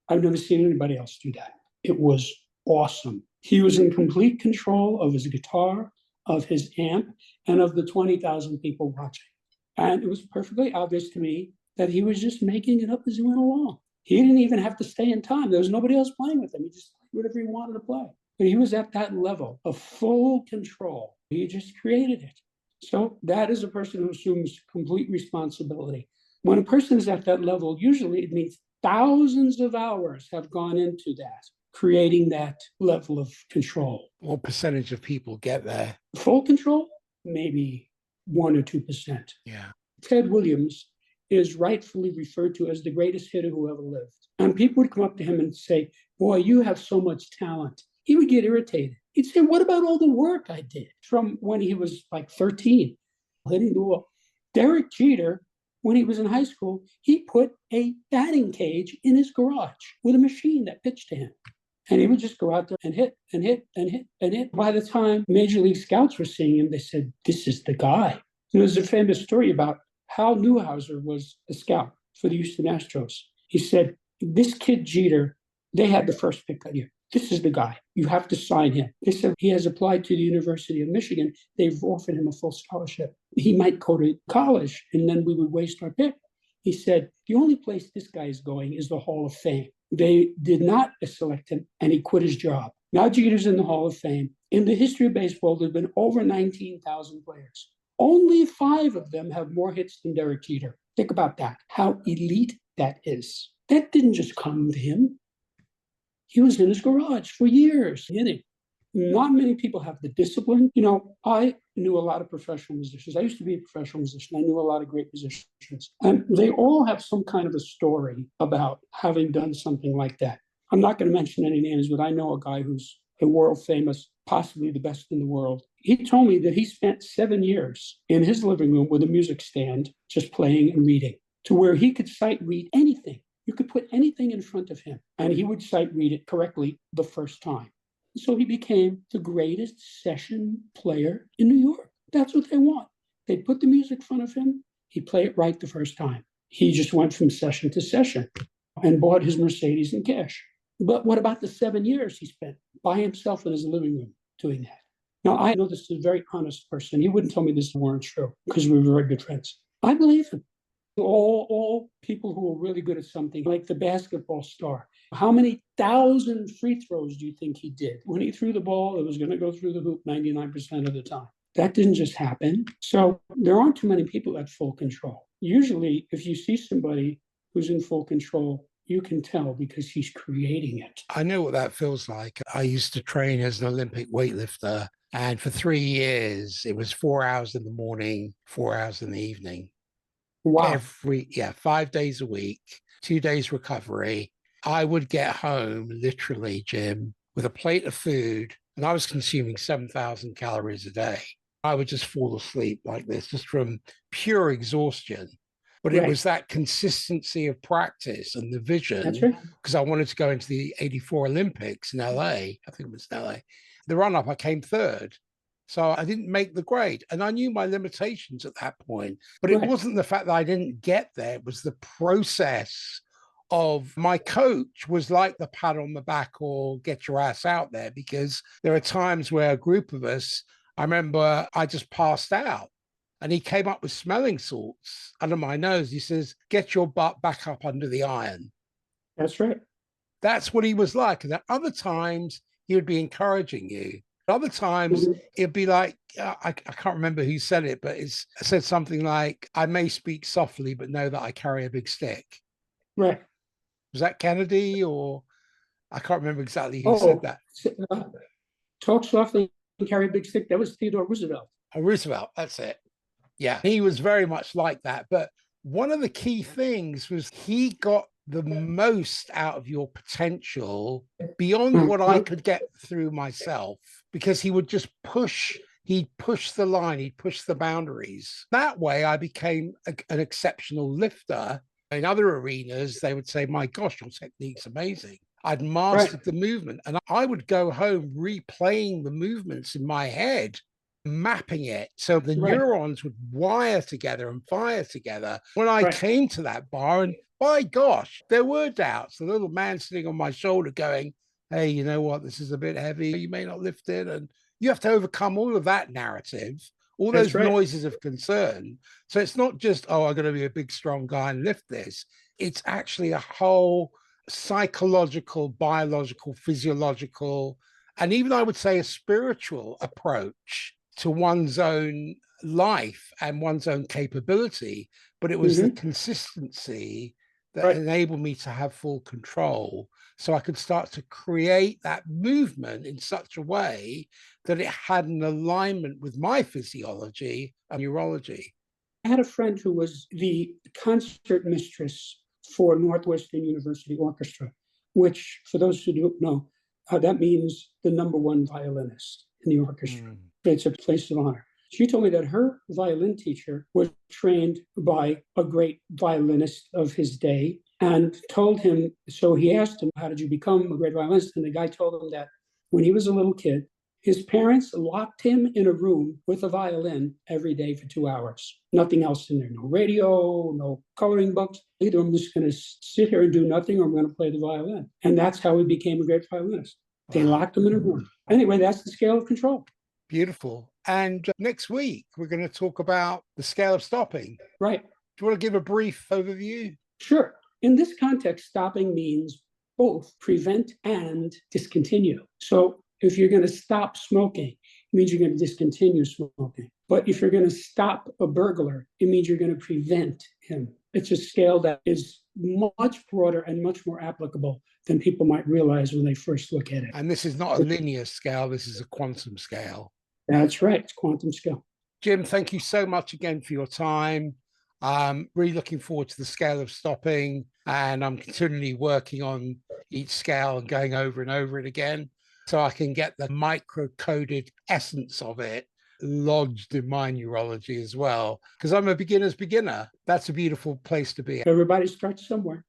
I've never seen anybody else do that. It was awesome. He was in complete control of his guitar, of his amp, and of the 20,000 people watching. And it was perfectly obvious to me that he was just making it up as he went along. He didn't even have to stay in time. There was nobody else playing with him. He just played whatever he wanted to play. But he was at that level of full control. He just created it. So that is a person who assumes complete responsibility. When a person is at that level, usually it means thousands of hours have gone into that, creating that level of control. What percentage of people get there? Full control? Maybe 1 or 2%. Yeah. Ted Williams is rightfully referred to as the greatest hitter who ever lived. And people would come up to him and say, boy, you have so much talent. He would get irritated. He'd say, what about all the work I did from when he was like 13, hitting the wall? Derek Jeter, when he was in high school, he put a batting cage in his garage with a machine that pitched to him. And he would just go out there and hit and hit and hit and hit. By the time Major League Scouts were seeing him, they said, this is the guy. And there's a famous story about how Newhouser was a scout for the Houston Astros. He said, this kid Jeter They had the first pick that year. This is the guy. You have to sign him. They said he has applied to the University of Michigan. They've offered him a full scholarship. He might go to college, and then we would waste our pick. He said, the only place this guy is going is the Hall of Fame. They did not select him, and he quit his job. Now Jeter's in the Hall of Fame. In the history of baseball, there's been over 19,000 players. Only 5 of them have more hits than Derek Jeter. Think about that, how elite that is. That didn't just come to him. He was in his garage for years hitting. Not many people have the discipline. You know, I knew a lot of professional musicians. I used to be a professional musician. I knew a lot of great musicians. And they all have some kind of a story about having done something like that. I'm not going to mention any names, but I know a guy who's a world famous, possibly the best in the world. He told me that he spent 7 years in his living room with a music stand, just playing and reading, to where he could sight read anything. You could put anything in front of him, and he would sight read it correctly the first time. So he became the greatest session player in New York. That's what they want. They put the music in front of him. He'd play it right the first time. He just went from session to session and bought his Mercedes in cash. But what about the 7 years he spent by himself in his living room doing that? Now, I know this is a very honest person. He wouldn't tell me this weren't true because we were very good friends. I believe him. All people who are really good at something, like the basketball star, how many thousand free throws do you think he did? When he threw the ball, it was going to go through the hoop 99% of the time. That didn't just happen. So there aren't too many people at full control. Usually, if you see somebody who's in full control, you can tell because he's creating it. I know what that feels like. I used to train as an Olympic weightlifter, and for 3 years, it was 4 hours in the morning, 4 hours in the evening. Wow. 5 days a week, 2 days recovery. I would get home literally, Jim, with a plate of food, and I was consuming 7,000 calories a day. I would just fall asleep like this, just from pure exhaustion. But it was that consistency of practice and the vision, because I wanted to go into the 84 Olympics in LA. I think it was in LA. The run-up, I came third. So I didn't make the grade. And I knew my limitations at that point. But it wasn't the fact that I didn't get there. It was the process of my coach was like the pat on the back or get your ass out there, because there are times where a group of us, I remember I just passed out. And he came up with smelling salts under my nose. He says, get your butt back up under the iron. That's right. That's what he was like. And at other times, he would be encouraging you. Other times, it'd be like, I can't remember who said it, but it said something like, I may speak softly, but know that I carry a big stick. Right. Was that Kennedy, or I can't remember exactly who said that. Talk softly and carry a big stick. That was Theodore Roosevelt. Roosevelt, that's it. Yeah, he was very much like that. But one of the key things was he got the most out of your potential beyond what I could get through myself, because he would just he'd push the line, he'd push the boundaries. That way I became an exceptional lifter. In other arenas, they would say, my gosh, your technique's amazing. I'd mastered the movement, and I would go home replaying the movements in my head, mapping it so the neurons would wire together and fire together. When I came to that bar, and by gosh, there were doubts. The little man sitting on my shoulder going, hey, you know what, this is a bit heavy, you may not lift it. And you have to overcome all of that narrative, all those noises of concern. So it's not just, oh, I'm going to be a big, strong guy and lift this. It's actually a whole psychological, biological, physiological, and even I would say a spiritual approach to one's own life and one's own capability. But it was the consistency that enabled me to have full control, so I could start to create that movement in such a way that it had an alignment with my physiology and neurology. I had a friend who was the concert mistress for Northwestern University Orchestra, which, for those who don't know, that means the #1 violinist in the orchestra. It's a place of honor. She told me that her violin teacher was trained by a great violinist of his day and told him, so he asked him, how did you become a great violinist? And the guy told him that when he was a little kid, His parents locked him in a room with a violin every day for 2 hours. Nothing else in there. No radio, no coloring books. Either I'm just going to sit here and do nothing, or I'm going to play the violin. And that's how he became a great violinist. They locked him in a room. Anyway, that's the scale of control. Beautiful. And next week, we're going to talk about the scale of stopping. Right. Do you want to give a brief overview? Sure. In this context, stopping means both prevent and discontinue. So if you're going to stop smoking, it means you're going to discontinue smoking. But if you're going to stop a burglar, it means you're going to prevent him. It's a scale that is much broader and much more applicable than people might realize when they first look at it. And this is not a linear scale, this is a quantum scale. That's right, it's quantum scale. Jim, thank you so much again for your time. Really looking forward to the scale of stopping, and I'm continually working on each scale and going over and over it again so I can get the micro-coded essence of it lodged in my neurology as well, because I'm a beginner's beginner. That's a beautiful place to be. Everybody starts somewhere.